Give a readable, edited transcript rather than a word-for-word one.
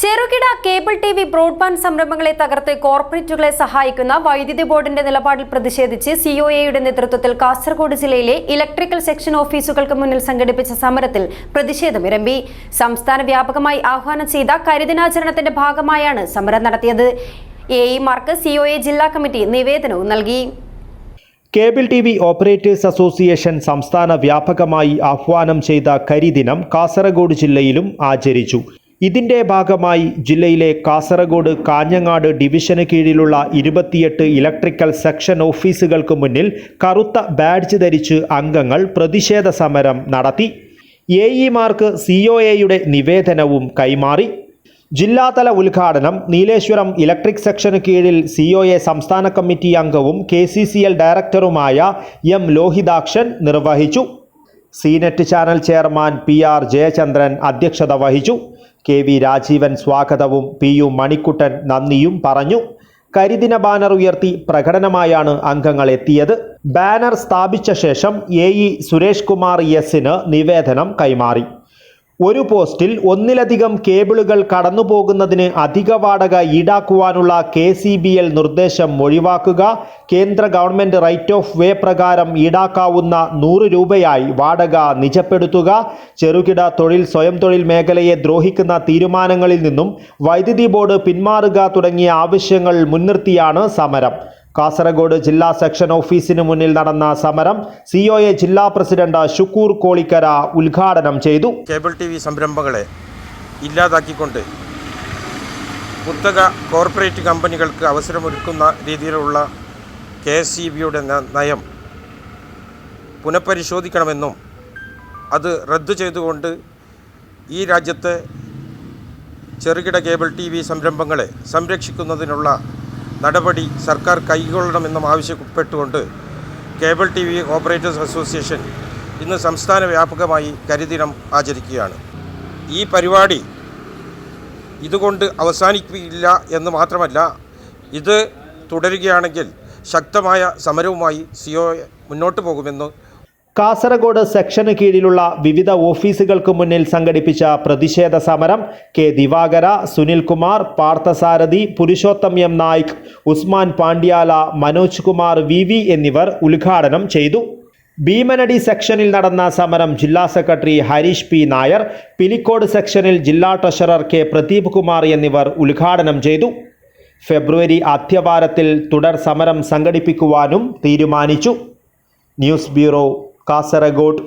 ചെറുകിട cable T V broadband സംരംഭങ്ങളെ തകർത്ത് കോർപ്പറേറ്റുകളെ സഹായിക്കുന്ന വൈദ്യുതി ബോർഡിന്റെ നിലപാടിൽ പ്രതിഷേധിച്ച് സിഒഎയുടെ നേതൃത്വത്തിൽ കാസർഗോഡ് ജില്ലയിലെ ഇലക്ട്രിക്കൽ സെക്ഷൻ ഓഫീസുകൾക്ക് മുന്നിൽ സംഘടിപ്പിച്ച സമരത്തിൽ പ്രതിഷേധമിരമ്പി. സംസ്ഥാന വ്യാപകമായി ആഹ്വാനം ചെയ്ത കരിദിനാചരണത്തിന്റെ ഭാഗമായാണ് സമരം നടത്തിയത്. എഇമാർക്ക് സിഒഎ ജില്ലാ കമ്മിറ്റി നിവേദനവും നൽകി. Cable T V operators association സംസ്ഥാന വ്യാപകമായി ആഹ്വാനം ചെയ്ത കരിദിനം കാസർഗോഡ് ജില്ലയിലും ആചരിച്ചു. ഇതിന്റെ ഭാഗമായി ജില്ലയിലെ കാസർഗോഡ് കാഞ്ഞങ്ങാട് ഡിവിഷന് കീഴിലുള്ള 28 ഇലക്ട്രിക്കൽ സെക്ഷൻ ഓഫീസുകൾക്ക് മുന്നിൽ കറുത്ത ബാഡ്ജ് ധരിച്ച് അംഗങ്ങൾ പ്രതിഷേധ സമരം നടത്തി. എഇമാർക്ക് സിഒഎയുടെ നിവേദനവും കൈമാറി. ജില്ലാതല ഉദ്ഘാടനം നീലേശ്വരം ഇലക്ട്രിക് സെക്ഷന് കീഴിൽ സിഒഎ സംസ്ഥാന കമ്മിറ്റി അംഗവും KCCL ഡയറക്ടറുമായ എം ലോഹിതാക്ഷൻ നിർവഹിച്ചു. സീനെറ്റ് ചാനൽ ചെയർമാൻ PR ജയചന്ദ്രൻ അധ്യക്ഷത വഹിച്ചു. KV രാജീവൻ സ്വാഗതവും PU മണിക്കുട്ടൻ നന്ദിയും പറഞ്ഞു. കരിദിന ബാനർ ഉയർത്തി പ്രകടനമായാണ് അംഗങ്ങൾ എത്തിയത്. ബാനർ സ്ഥാപിച്ച ശേഷം AE സുരേഷ് കുമാർ എസിന് നിവേദനം കൈമാറി. ഒരു പോസ്റ്റിൽ ഒന്നിലധികം കേബിളുകൾ കടന്നുപോകുന്നതിന് അധിക വാടക ഈടാക്കുവാനുള്ള KCBL നിർദ്ദേശം ഒഴിവാക്കുക, കേന്ദ്ര ഗവൺമെൻറ് റൈറ്റ് ഓഫ് വേ പ്രകാരം ഈടാക്കാവുന്ന 100 രൂപയായി വാടക നിജപ്പെടുത്തുക, ചെറുകിട തൊഴിൽ സ്വയം തൊഴിൽ മേഖലയെ ദ്രോഹിക്കുന്ന തീരുമാനങ്ങളിൽ നിന്നും വൈദ്യുതി ബോർഡ് പിന്മാറുക തുടങ്ങിയ ആവശ്യങ്ങൾ മുൻനിർത്തിയാണ് സമരം. കാസർഗോഡ് ജില്ലാ സെക്ഷൻ ഓഫീസിന് മുന്നിൽ നടന്ന സമരം സിഒഎ ജില്ലാ പ്രസിഡന്റ് ഷുക്കൂർ കോളിക്കര ഉദ്ഘാടനം ചെയ്തു. കേബിൾ TV സംരംഭങ്ങളെ ഇല്ലാതാക്കിക്കൊണ്ട് കുത്തക കോർപ്പറേറ്റ് കമ്പനികൾക്ക് അവസരമൊരുക്കുന്ന രീതിയിലുള്ള KSEBയുടെ നയം പുനഃപരിശോധിക്കണമെന്നും അത് റദ്ദു ചെയ്തുകൊണ്ട് ഈ രാജ്യത്തെ ചെറുകിട കേബിൾ TV സംരംഭങ്ങളെ സംരക്ഷിക്കുന്നതിനുള്ള നടപടി സർക്കാർ കൈക്കൊള്ളണമെന്നും ആവശ്യപ്പെട്ടുകൊണ്ട് കേബിൾ TV ഓപ്പറേറ്റേഴ്സ് അസോസിയേഷൻ ഇന്ന് സംസ്ഥാന വ്യാപകമായി കരിദിനം ആചരിക്കുകയാണ്. ഈ പരിപാടി ഇതുകൊണ്ട് അവസാനിക്കില്ല എന്ന് മാത്രമല്ല, ഇത് തുടരുകയാണെങ്കിൽ ശക്തമായ സമരവുമായി സിഒഎ മുന്നോട്ട് പോകുമെന്ന് കാസർഗോഡ് സെക്ഷന് കീഴിലുള്ള വിവിധ ഓഫീസുകൾക്ക് മുന്നിൽ സംഘടിപ്പിച്ച പ്രതിഷേധ സമരം ദിവാകര, സുനിൽകുമാർ, പാർത്ഥസാരഥി, പുരുഷോത്തം M നായിക്, ഉസ്മാൻ പാണ്ഡ്യാല, മനോജ് കുമാർ VV എന്നിവർ ഉദ്ഘാടനം ചെയ്തു. ഭീമനടി സെക്ഷനിൽ നടന്ന സമരം ജില്ലാ സെക്രട്ടറി ഹരീഷ് P നായർ, പിലിക്കോട് സെക്ഷനിൽ ജില്ലാ ട്രഷറർ K പ്രദീപ് കുമാർ എന്നിവർ ഉദ്ഘാടനം ചെയ്തു. ഫെബ്രുവരി ആദ്യവാരത്തിൽ തുടർ സമരം സംഘടിപ്പിക്കുവാനും തീരുമാനിച്ചു. News bureau, Kasaragod.